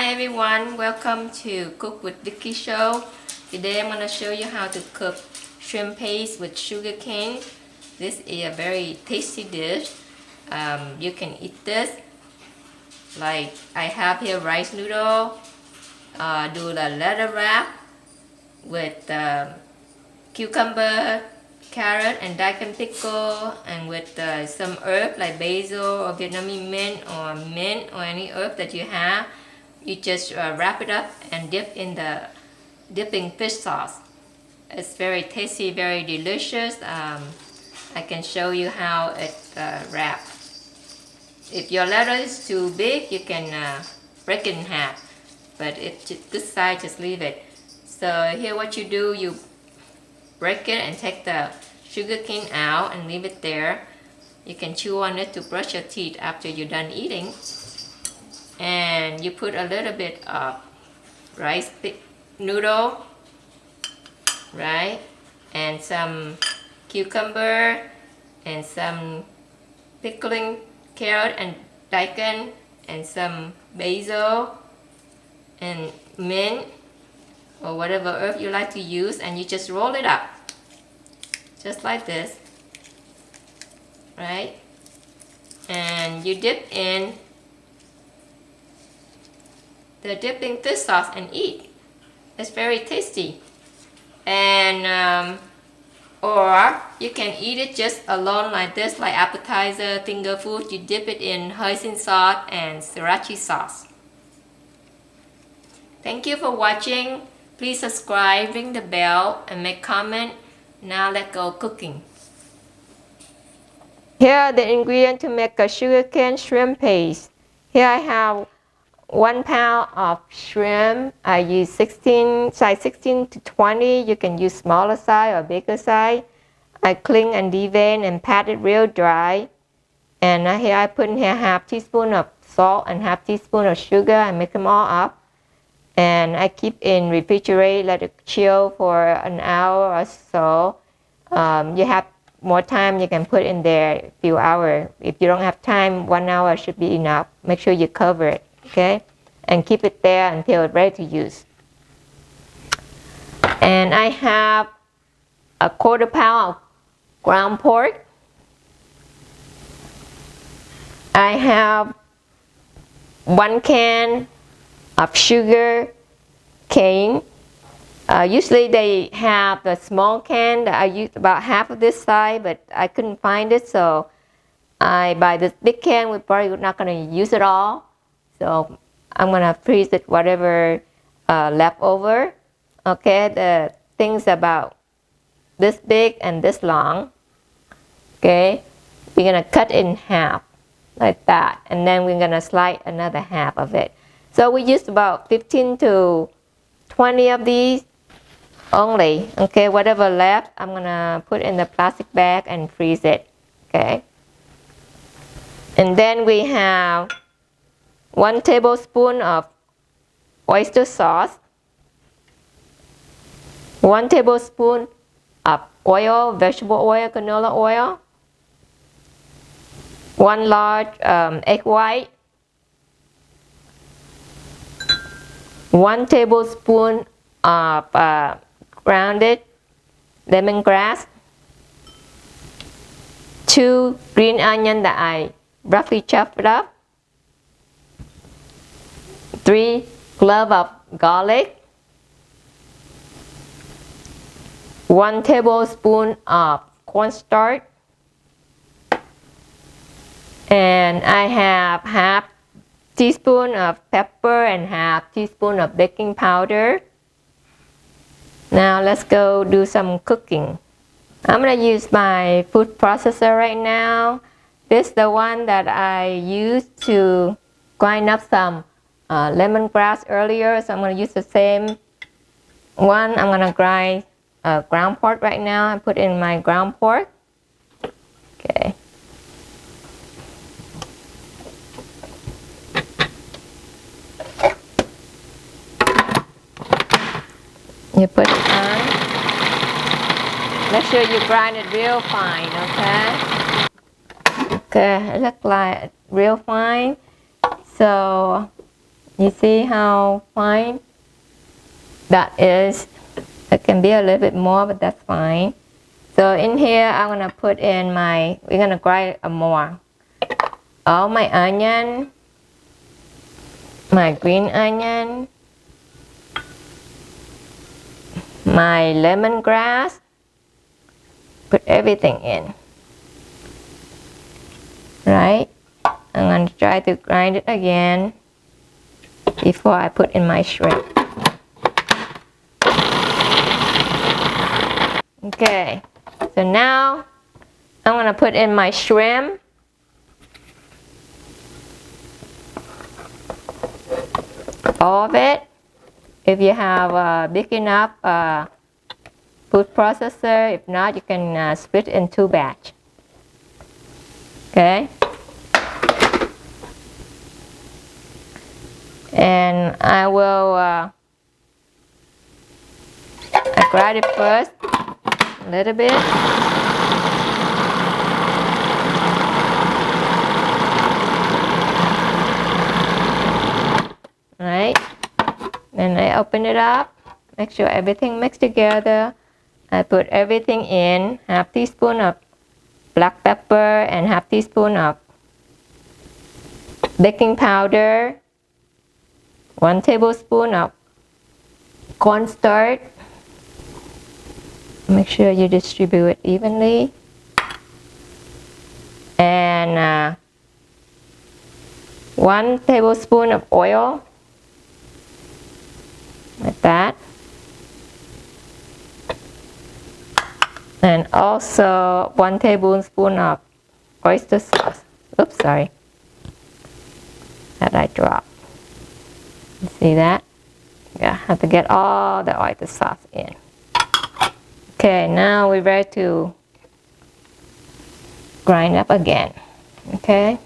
Hi everyone, welcome to Cook with Vicky show. Today I'm going to show you how to cook shrimp paste with sugar cane. This is a very tasty dish. You can eat this like I have here rice noodle. Do the leather wrap with cucumber, carrot and daikon pickle, and with some herb like basil or Vietnamese mint or any herb that you have. You just wrap it up and dip in the dipping fish sauce. It's very tasty, very delicious. I can show you how it wraps. If your letter is too big, you can break it in half. But if this side, just leave it. So here what you do, you break it and take the sugar cane out and leave it there. You can chew on it to brush your teeth after you're done eating. And you put a little bit of rice noodle, right? And some cucumber and some pickling carrot and daikon and some basil and mint or whatever herb you like to use, and you just roll it up just like this, right? And you dip in the dipping fish sauce and eat. It's very tasty. And or you can eat it just alone like this, like appetizer, finger food. You dip it in hoisin sauce and sriracha sauce. Thank you for watching. Please subscribe, ring the bell, and make comment. Now let's go cooking. Here are the ingredients to make a sugarcane shrimp paste. Here I have 1 pound of shrimp. I use size 16 to 20. You can use smaller size or bigger size. I clean and devein and pat it real dry. And here I put in here half teaspoon of salt and half teaspoon of sugar. I mix them all up. And I keep in refrigerator, let it chill for an hour or so. You have more time, you can put in there a few hours. If you don't have time, 1 hour should be enough. Make sure you cover it. Okay, and keep it there until it's ready to use. And I have a 1/4 pound of ground pork. I have 1 can of sugar cane. Usually they have the small can that I used about half of this size, but I couldn't find it, so I buy this big can. We're probably not going to use it all. So I'm going to freeze it whatever left over. Okay, the things about this big and this long. Okay, we're going to cut in half like that. And then we're going to slice another half of it. So we used about 15 to 20 of these only. Okay, whatever left, I'm going to put in the plastic bag and freeze it. Okay. And then we have 1 tablespoon of oyster sauce, 1 tablespoon of oil, vegetable oil, canola oil, 1 large egg white, 1 tablespoon of grounded lemongrass, 2 green onions that I roughly chopped up, 3 cloves of garlic, 1 tablespoon of cornstarch, and I have half teaspoon of pepper and half teaspoon of baking powder. Now let's go do some cooking. I'm going to use my food processor right now. This is the one that I used to grind up some lemongrass earlier, so I'm going to use the same one. I'm going to grind ground pork right now. I put in my ground pork. Okay. You put it on. Make sure you grind it real fine, okay? Okay, it looks like real fine. So You see how fine that is? It can be a little bit more, but that's fine. So in here, I'm gonna put in we're gonna grind more. All my onion, my green onion, my lemongrass, put everything in. Right? I'm gonna try to grind it again before I put in my shrimp. Okay, so now I'm gonna put in my shrimp. All of it. If you have a big enough food processor, if not, you can split in 2 batch. Okay. And I will I grind it first a little bit. Right. Then I open it up, make sure everything mixed together. I put everything in, half teaspoon of black pepper and half teaspoon of baking powder, 1 tablespoon of cornstarch. Make sure you distribute it evenly. And 1 tablespoon of oil, like that. And also 1 tablespoon of oyster sauce. Oops, sorry. That I dropped. You see that? Yeah, I have to get all the oyster sauce in. Okay, now we're ready to grind up again. Okay.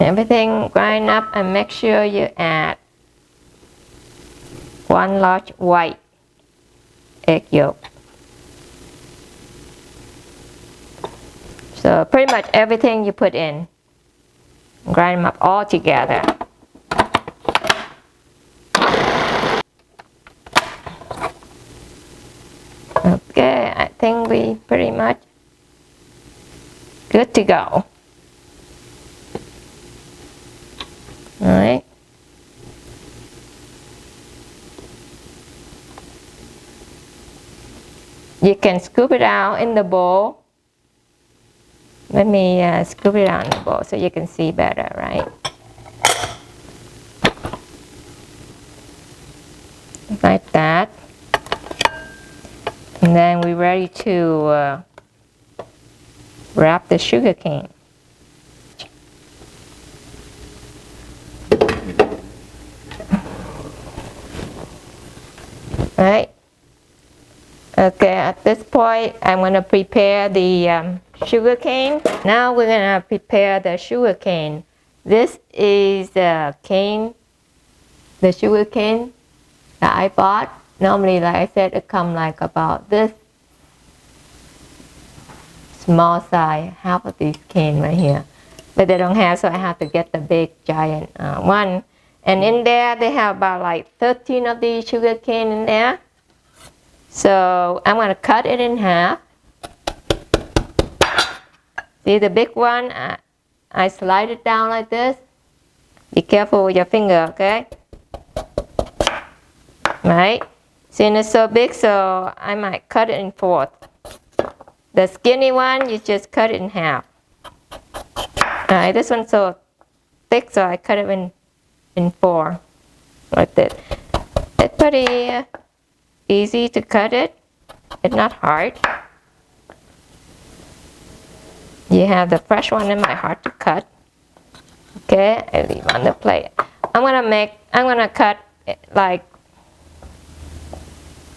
Everything grind up, and make sure you add 1 large white egg yolk. So pretty much everything you put in, grind them up all together. Okay, I think we pretty much good to go. Alright. You can scoop it out in the bowl. Let me scoop it out in the bowl so you can see better, right? Like that. And then we're ready to wrap the sugar cane. Right? Okay, at this point, I'm going to prepare the sugar cane. Now we're going to prepare the sugar cane. This is the cane, the sugar cane that I bought. Normally, like I said, it comes like about this small size, half of these cane right here. But they don't have, so I have to get the big giant one. And in there, they have about like 13 of these sugar cane in there. So I'm going to cut it in half. See the big one? I slide it down like this. Be careful with your finger, okay? Right? See, it's so big, so I might cut it in 4. The skinny one, you just cut it in half. Alright, this one's so thick, so I cut it in 4. Like this. It's pretty easy to cut it. It's not hard. You have the fresh one, it might hard to cut. Okay, I leave on the plate. I'm gonna cut like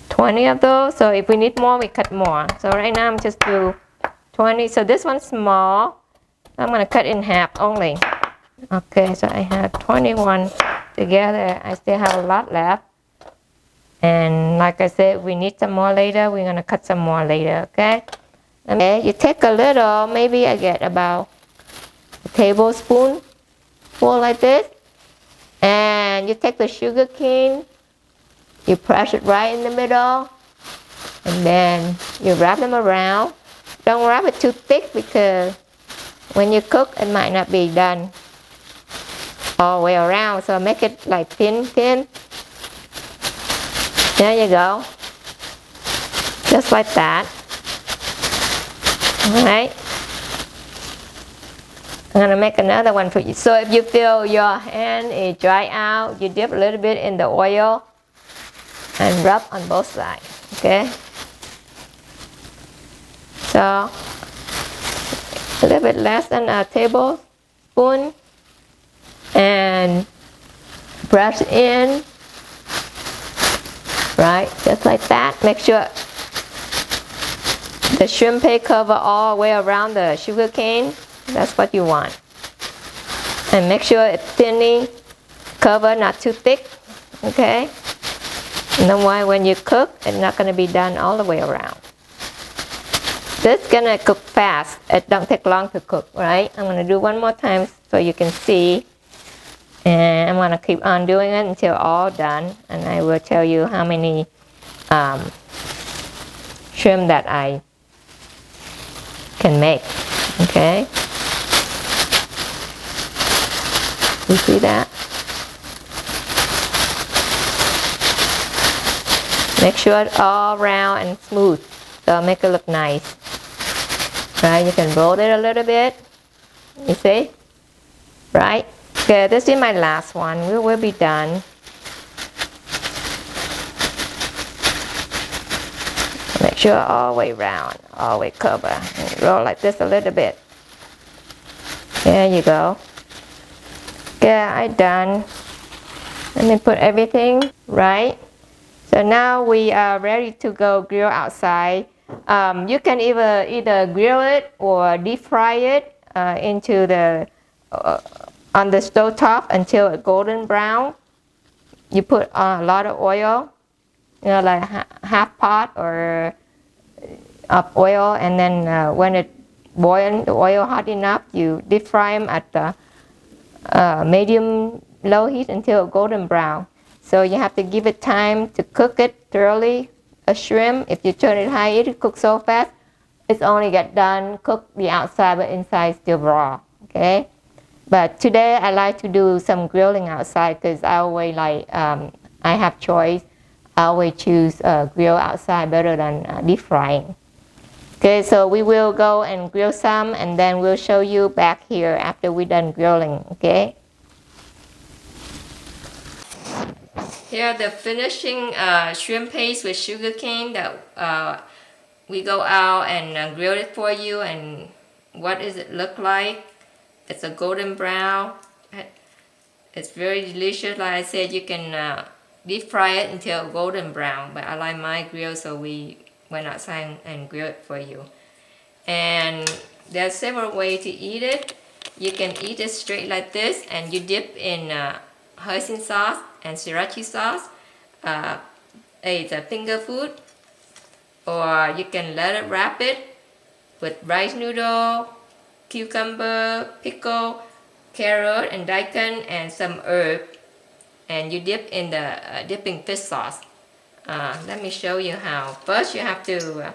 20 of those. So if we need more, we cut more. So right now I'm just do 20. So this one's small. I'm gonna cut in half only. Okay, so I have 21 together. I still have a lot left. And like I said, we need some more later. We're gonna cut some more later, okay? Okay, you take a little, maybe I get about a tablespoon full like this. And you take the sugar cane, you press it right in the middle, and then you wrap them around. Don't wrap it too thick because when you cook, it might not be done all the way around. So make it like thin. There you go. Just like that. Alright. I'm gonna make another one for you. So if you feel your hand is dry out, you dip a little bit in the oil and rub on both sides. Okay? So a little bit less than a tablespoon, and brush in, right, just like that. Make sure the shrimp paste cover all the way around the sugar cane. That's what you want. And make sure it's thinly covered, not too thick. Okay? And then why when you cook, it's not going to be done all the way around. This is going to cook fast. It don't take long to cook, right? I'm going to do one more time so you can see. And I'm going to keep on doing it until all done. And I will tell you how many shrimp that I can make. Okay? You see that? Make sure it's all round and smooth. So make it look nice. Right? You can roll it a little bit. You see? Right? Okay, this is my last one. We will be done. Make sure all the way round, all the way cover. And roll like this a little bit. There you go. Okay, I'm done. Let me put everything right. So now we are ready to go grill outside. You can either grill it or deep fry it into the on the stove top until it's golden brown. You put a lot of oil, like half pot or of oil, and then when it boils, the oil hot enough, you deep fry them at the medium low heat until golden brown. So you have to give it time to cook it thoroughly. A shrimp, if you turn it high, it cooks so fast. It's only get done, cook the outside, but inside still raw. Okay. But today I like to do some grilling outside because I always like I have choice. I always choose grill outside better than deep frying. Okay, so we will go and grill some, and then we'll show you back here after we're done grilling. Okay. Here the finishing shrimp paste with sugar cane that we go out and grill it for you. And what does it look like? It's a golden brown. It's very delicious. Like I said, you can deep fry it until golden brown. But I like my grill, so we went outside and grilled it for you. And there's several ways to eat it. You can eat it straight like this, and you dip in hoisin sauce and sriracha sauce. It's a finger food. Or you can let it wrap it with rice noodle, cucumber, pickle, carrot and daikon, and some herb. And you dip in the dipping fish sauce. Let me show you how. First you have to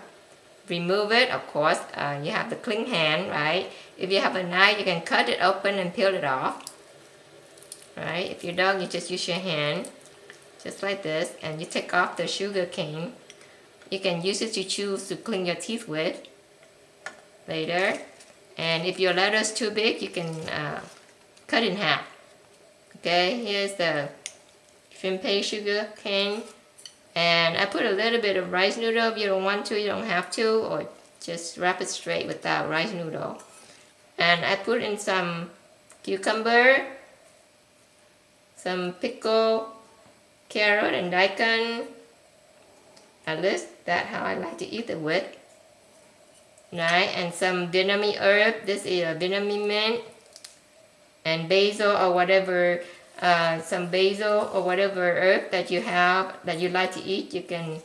remove it, of course. You have the clean hand, right? If you have a knife, you can cut it open and peel it off. Right? If you don't, you just use your hand. Just like this. And you take off the sugar cane. You can use it to choose to clean your teeth with later. And if your lettuce too big, you can cut in half. Okay, here's the shrimp paste sugar cane. And I put a little bit of rice noodle. If you don't want to, you don't have to. Or just wrap it straight without rice noodle. And I put in some cucumber, some pickle, carrot and daikon. At least that's how I like to eat it with. Right, and some Vietnamese herb. This is a Vietnamese mint. and basil or whatever, some basil or whatever herb that you have that you like to eat, you can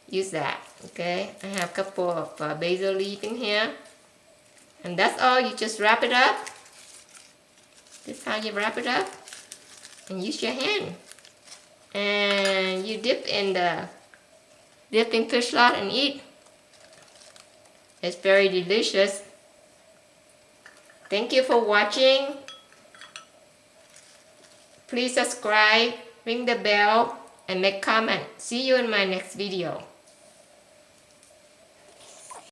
use that. Okay, I have a couple of basil leaf in here, and that's all. You just wrap it up. This is how you wrap it up, and use your hand, and you dip in fish lard and eat. It's very delicious. Thank you for watching. Please subscribe, ring the bell, and make comment. See you in my next video.